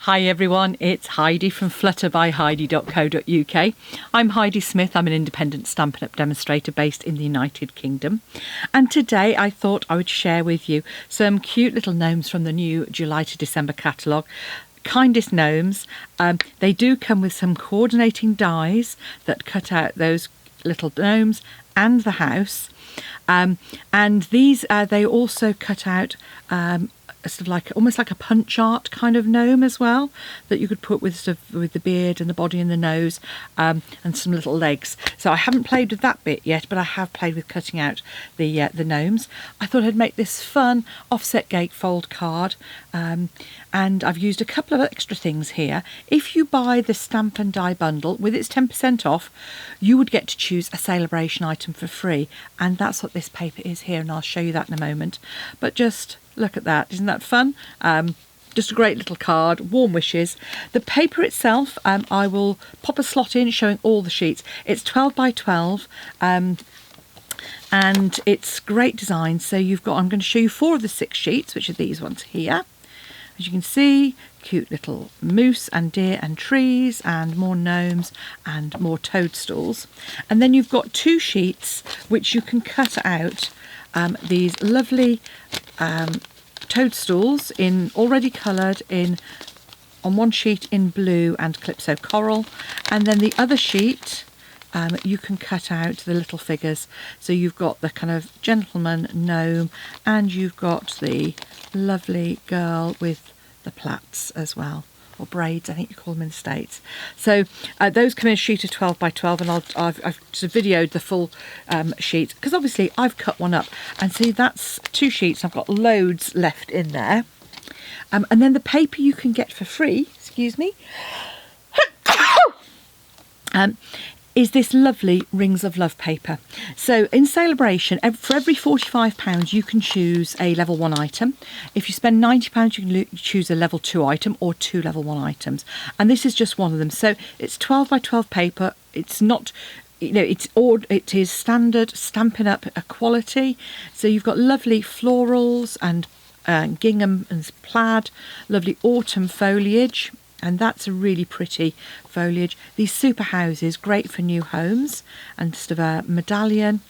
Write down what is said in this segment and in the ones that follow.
Hi everyone, it's Heidi from flutterbyheidi.co.uk. I'm Heidi Smith, I'm an independent Stampin' Up! Demonstrator based in the United Kingdom. And today I thought I would share with you some cute little gnomes from the new July to December catalogue. Kindest Gnomes. They do come with some coordinating dies that cut out those little gnomes and the house. And these, they also cut out sort of like almost like a punch art kind of gnome as well, that you could put with sort of with the beard and the body and the nose, and some little legs. So I haven't played with that bit yet, but I have played with cutting out the gnomes. I thought I'd make this fun offset gatefold card, and I've used a couple of extra things here. If you buy the Stampin' Die bundle with its 10% off, you would get to choose a celebration item for free, and that's what this paper is here, and I'll show you that in a moment. But just look at that, isn't that fun? Just a great little card, warm wishes. The paper itself, I will pop a slot in showing all the sheets. It's 12 by 12, and it's great design. So you've got, I'm going to show you 4 of the 6 sheets, which are these ones here. As you can see, cute little moose and deer and trees and more gnomes and more toadstools. And then you've got 2 sheets which you can cut out these lovely toadstools in already coloured in on one sheet in blue and Calypso coral, and then the other sheet you can cut out the little figures. So you've got the kind of gentleman gnome and you've got the lovely girl with the plaits as well, or braids, I think you call them in the States. So those come in a sheet of 12 by 12, and I've sort of videoed the full sheet, because obviously I've cut one up, and see that's 2 sheets. I've got loads left in there. And then the paper you can get for free, excuse me, is this lovely Rings of Love paper. So in Celebration, for every £45 you can choose a level 1 item. If you spend £90 you can choose a level 2 item or 2 level 1 items, and this is just one of them. So it's 12 by 12 paper. It's not, you know, it is standard Stampin' Up! Quality. So you've got lovely florals and gingham and plaid, lovely autumn foliage, and that's a really pretty foliage. These super houses, great for new homes, and just a medallion.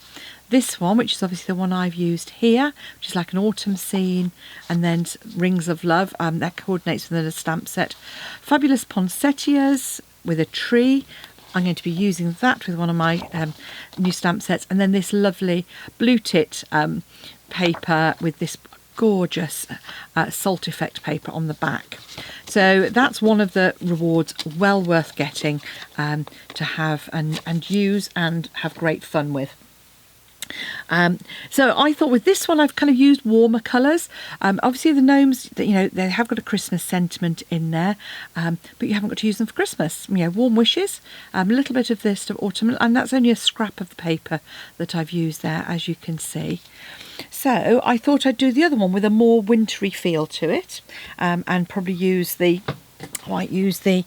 This one, which is obviously the one I've used here, which is like an autumn scene, and then Rings of Love, that coordinates with a stamp set. Fabulous poinsettias with a tree. I'm going to be using that with one of my new stamp sets, and then this lovely blue tit paper with this gorgeous salt effect paper on the back. So that's one of the rewards, well worth getting to have and use and have great fun with. So I thought with this one I've kind of used warmer colours. Obviously the gnomes, you know, they have got a Christmas sentiment in there, but you haven't got to use them for Christmas. You know, warm wishes, a little bit of this of autumn, and that's only a scrap of the paper that I've used there, as you can see. So I thought I'd do the other one with a more wintry feel to it, and probably use the, I might use the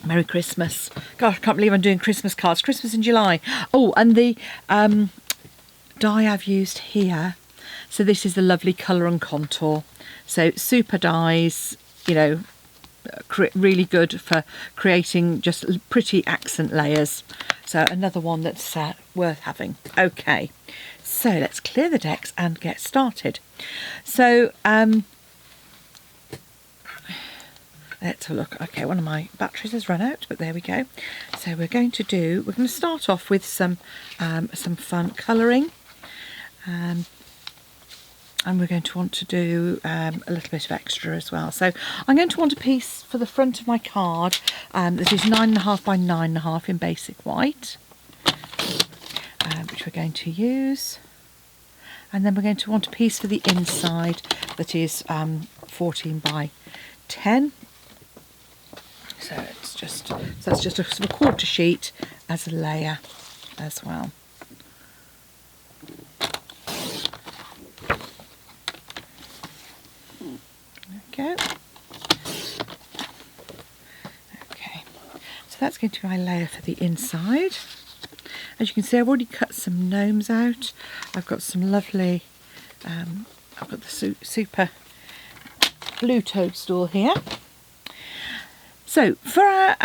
Merry Christmas. Gosh, I can't believe I'm doing Christmas cards. Christmas in July. Oh, and the die I've used here. So this is the lovely colour and contour. So super dies, you know, really good for creating just pretty accent layers. So another one that's worth having. Okay, so let's clear the decks and get started. So let's have a look. Okay, one of my batteries has run out, but there we go. So we're going to start off with some fun colouring, and we're going to want to do a little bit of extra as well. So I'm going to want a piece for the front of my card that is 9.5 by 9.5 in basic white, which we're going to use. And then we're going to want a piece for the inside that is 14 by 10. So that's just a sort of quarter sheet as a layer as well. Go. Okay, so that's going to be my layer for the inside. As you can see, I've already cut some gnomes out. I've got some lovely, I've got the super blue toadstool here. So for our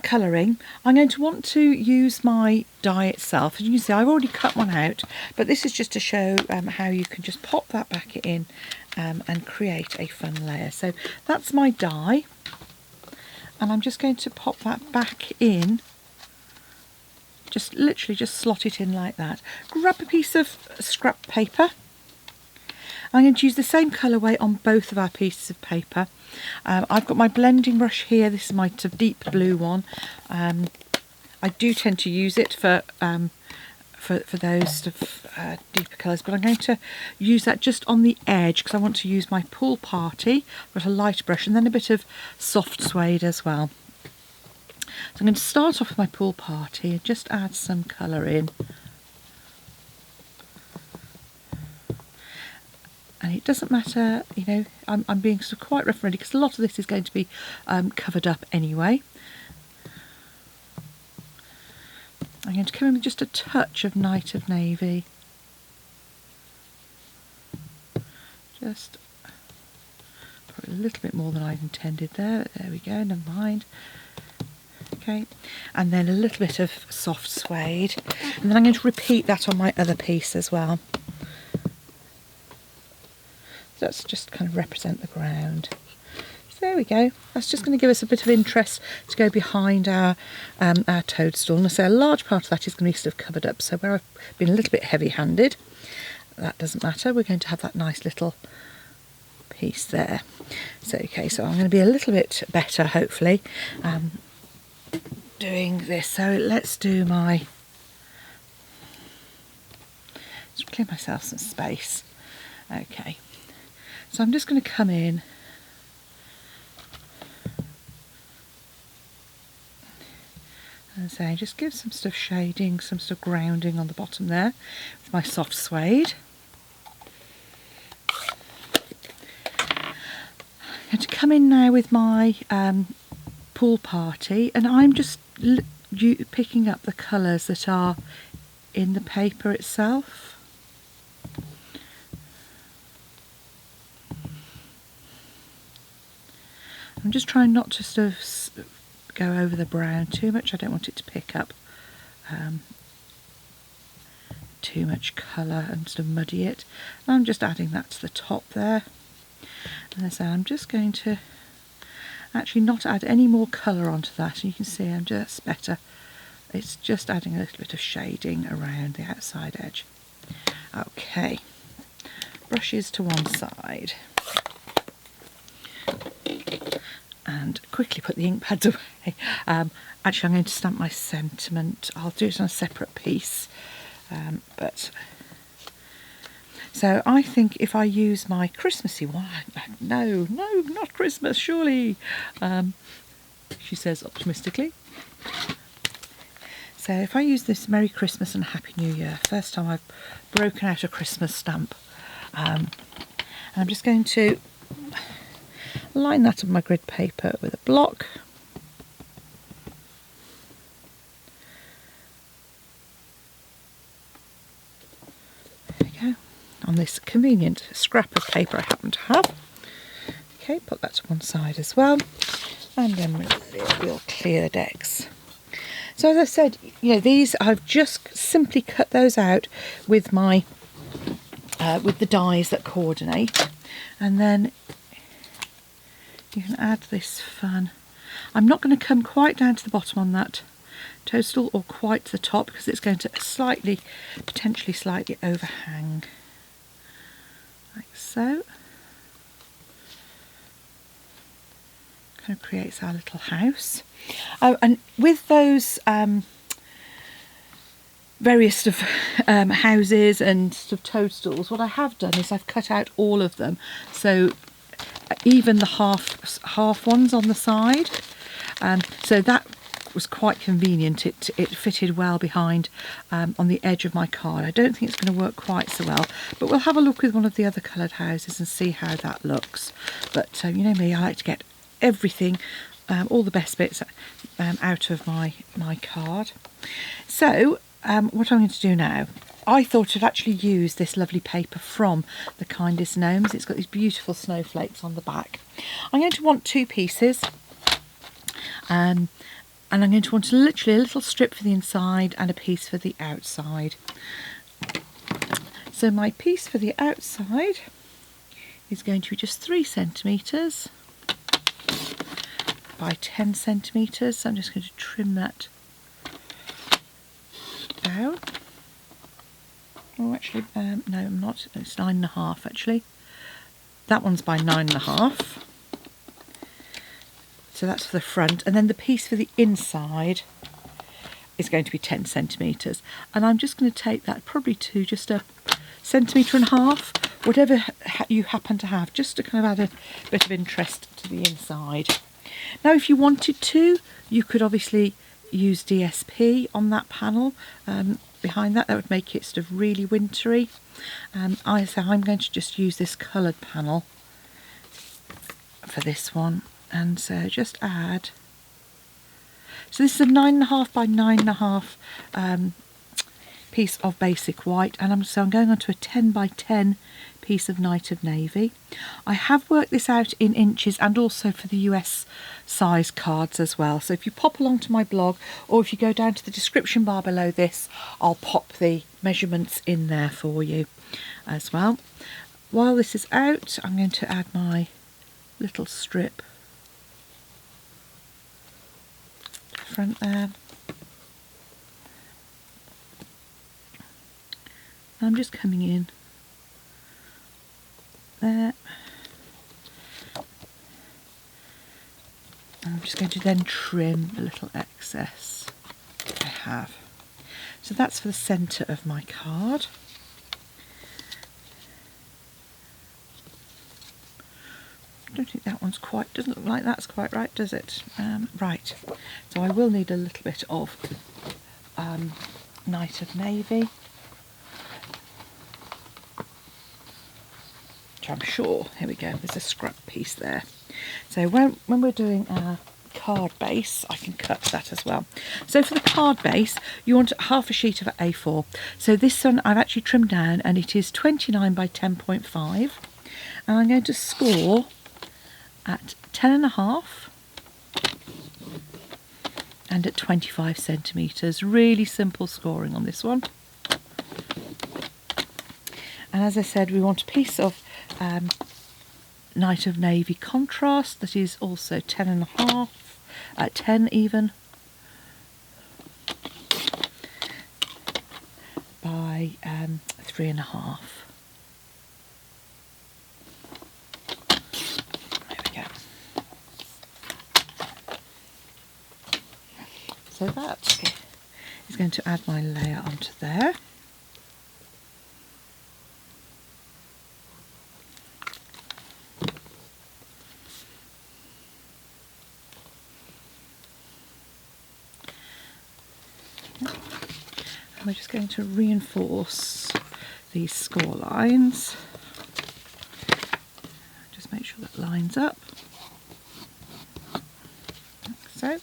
colouring, I'm going to want to use my die itself. As you can see, I've already cut one out, but this is just to show how you can just pop that back in and create a fun layer. So that's my die, and I'm just going to pop that back in. Just literally just slot it in like that. Grab a piece of scrap paper. I'm going to use the same colourway on both of our pieces of paper. I've got my blending brush here. This is my deep blue one. I do tend to use it for those sort of deeper colours, but I'm going to use that just on the edge because I want to use my pool party. I've got a light brush and then a bit of soft suede as well. So I'm going to start off with my pool party and just add some colour in. And it doesn't matter, you know, I'm being sort of quite rough and ready because a lot of this is going to be covered up anyway. I'm going to come in with just a touch of Night of Navy. Just probably a little bit more than I'd intended there. There we go, never mind. Okay, and then a little bit of soft suede. And then I'm going to repeat that on my other piece as well. So that's just kind of represent the ground. So there we go. That's just going to give us a bit of interest to go behind our toadstool. And I say a large part of that is going to be sort of covered up. So where I've been a little bit heavy-handed, that doesn't matter. We're going to have that nice little piece there. So okay, so I'm going to be a little bit better, hopefully, doing this. So let's do my. Just clear myself some space. Okay. So I'm just going to come in and say, just give some sort of shading, some sort of grounding on the bottom there with my soft suede. I'm going to come in now with my pool party, and I'm just picking up the colours that are in the paper itself. I'm just trying not to sort of go over the brown too much. I don't want it to pick up too much colour and sort of muddy it. And I'm just adding that to the top there. And as I say, I'm just going to actually not add any more colour onto that. And you can see I'm just better. It's just adding a little bit of shading around the outside edge. Okay, brushes to one side. And quickly put the ink pads away. Actually, I'm going to stamp my sentiment. I'll do it on a separate piece. So I think if I use my Christmassy one, no, not Christmas, surely, she says optimistically. So if I use this Merry Christmas and Happy New Year, first time I've broken out a Christmas stamp, and I'm just going to line that on my grid paper with a block. There we go. On this convenient scrap of paper I happen to have. Okay, put that to one side as well. And then we'll clear the decks. So as I said, you know, these I've just simply cut those out with my with the dies that coordinate, and then you can add this fun. I'm not going to come quite down to the bottom on that toadstool or quite to the top because it's going to potentially slightly overhang. Like so. Kind of creates our little house. Oh, and with those various sort of houses and sort of toadstools, what I have done is I've cut out all of them. So even the half ones on the side, so that was quite convenient. It fitted well behind on the edge of my card. I don't think it's going to work quite so well, but we'll have a look with one of the other coloured houses and see how that looks. But you know me, I like to get everything, all the best bits out of my card. So what I'm going to do now, I thought I'd actually use this lovely paper from the Kindest Gnomes. It's got these beautiful snowflakes on the back. I'm going to want 2 pieces. And I'm going to want literally a little strip for the inside and a piece for the outside. So my piece for the outside is going to be just 3 centimetres by 10 centimetres. So I'm just going to trim that down. Oh, actually, no, I'm not. It's 9.5 actually. That one's by 9.5. So that's for the front, and then the piece for the inside is going to be 10 centimetres. And I'm just going to take that probably to just a 1.5 centimetres, whatever you happen to have, just to kind of add a bit of interest to the inside. Now, if you wanted to, you could obviously use DSP on that panel. Behind that would make it sort of really wintry. I'm going to just use this coloured panel for this one. And so just add, so this is a 9.5 by 9.5 piece of basic white, and I'm going on to a 10 by 10 piece of Night of Navy. I have worked this out in inches and also for the US size cards as well. So if you pop along to my blog, or if you go down to the description bar below this, I'll pop the measurements in there for you as well. While this is out, I'm going to add my little strip front there. I'm just coming in there. I'm just going to then trim a little excess I have. So that's for the centre of my card. I don't think that one's quite, doesn't look like that's quite right, does it? Right, so I will need a little bit of Night of Navy, which I'm sure, here we go, there's a scrap piece there. So when we're doing our card base, I can cut that as well. So for the card base, you want half a sheet of A4. So this one I've actually trimmed down, and it is 29 by 10.5, and I'm going to score at 10.5 and at 25 centimetres. Really simple scoring on this one. And as I said, we want a piece of Night of Navy contrast that is also 10.5, 10 even, by 3.5. So that is going to add my layer onto there. And we're just going to reinforce these score lines. Just make sure that lines up. Like so.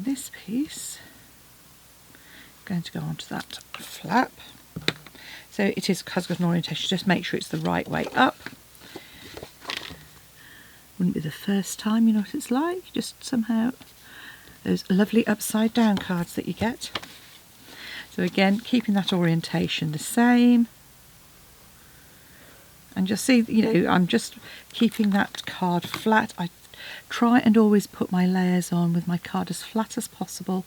This piece is going to go onto that flap. So it has got an orientation, just make sure it's the right way up. Wouldn't be the first time, you know what it's like, just somehow those lovely upside down cards that you get. So again, keeping that orientation the same. And just see, you know, I'm just keeping that card flat. I try and always put my layers on with my card as flat as possible.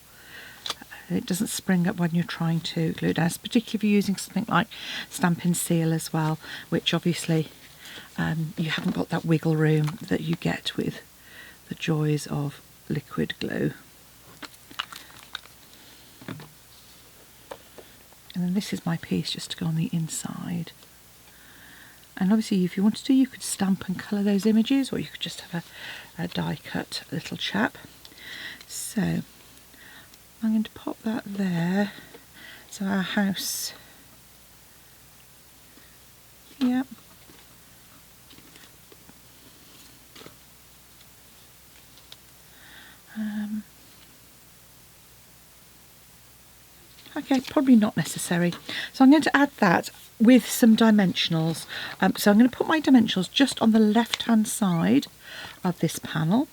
It doesn't spring up when you're trying to glue it down, particularly if you're using something like Stampin' Seal as well, which obviously you haven't got that wiggle room that you get with the joys of liquid glue. And then this is my piece just to go on the inside. And obviously if you wanted to, you could stamp and colour those images, or you could just have a die cut little chap. So I'm going to pop that there. So our house, yep. Okay, probably not necessary. So I'm going to add that with some dimensionals. So I'm going to put my dimensionals just on the left-hand side of this panel.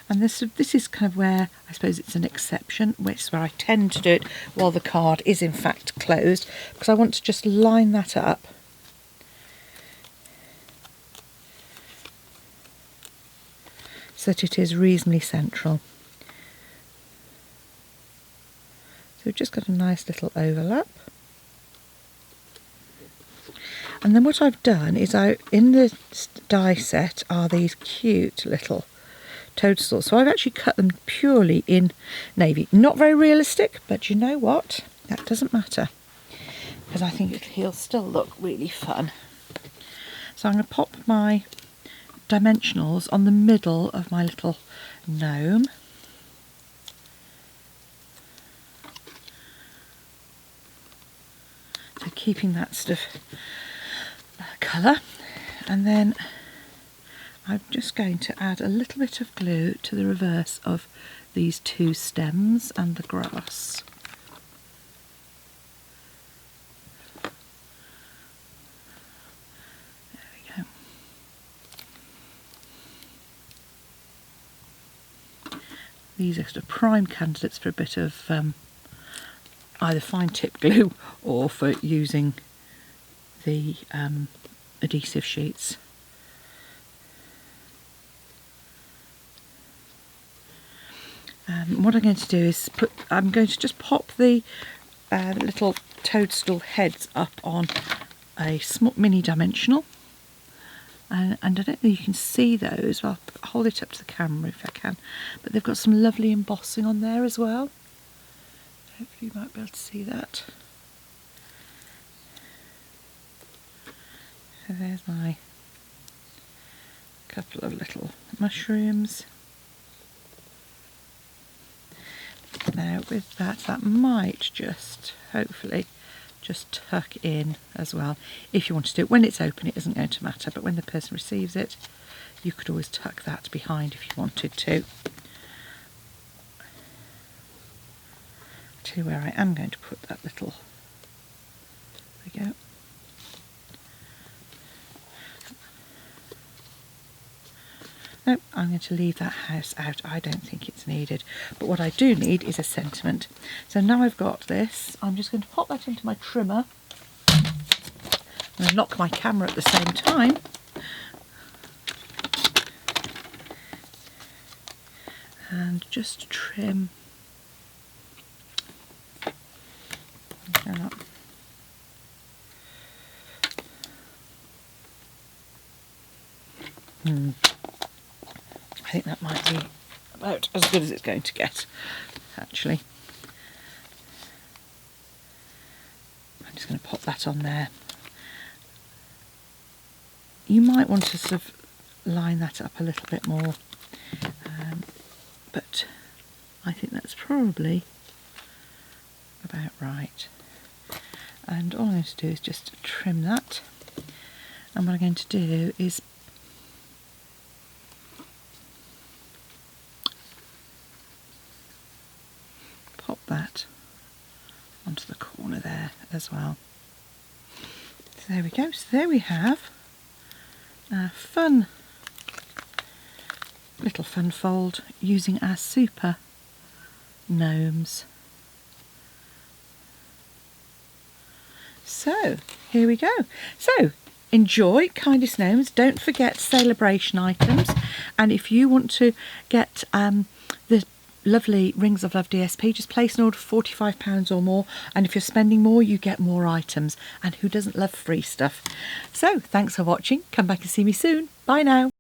And this is kind of where, I suppose it's an exception, which is where I tend to do it while the card is in fact closed, because I want to just line that up. So that it is reasonably central. So we've just got a nice little overlap. And then what I've done is in the die set are these cute little toadstools. So I've actually cut them purely in navy. Not very realistic, but you know what? That doesn't matter, because I think he'll still look really fun. So I'm going to pop my dimensionals on the middle of my little gnome. So keeping that sort of colour, and then I'm just going to add a little bit of glue to the reverse of these two stems and the grass. There we go. These are sort of prime candidates for a bit of either fine tip glue or for using the adhesive sheets. What I'm going to do is I'm going to just pop the little toadstool heads up on a small mini dimensional, and I don't know if you can see those. Well, I'll hold it up to the camera if I can, but they've got some lovely embossing on there as well. Hopefully you might be able to see that. So there's my couple of little mushrooms. Now with that might just, hopefully, just tuck in as well. If you want to do it when it's open, it isn't going to matter, but when the person receives it, you could always tuck that behind if you wanted to. To where I am going to put that little, there we go. No, I'm going to leave that house out. I don't think it's needed. But what I do need is a sentiment. So now I've got this, I'm just going to pop that into my trimmer. I'm going to lock my camera at the same time. And just trim that. I think that might be about as good as it's going to get, actually. I'm just going to pop that on there. You might want to sort of line that up a little bit more, but I think that's probably about right. And all I'm going to do is just trim that, and what I'm going to do is pop that onto the corner there as well. So there we go. So there we have a fun little fun fold using our super gnomes. So here we go. So enjoy Kindest Gnomes. Don't forget celebration items, and if you want to get the lovely Rings of Love DSP, just place an order for £45 or more, and if you're spending more you get more items, and who doesn't love free stuff? So thanks for watching. Come back and see me soon. Bye now.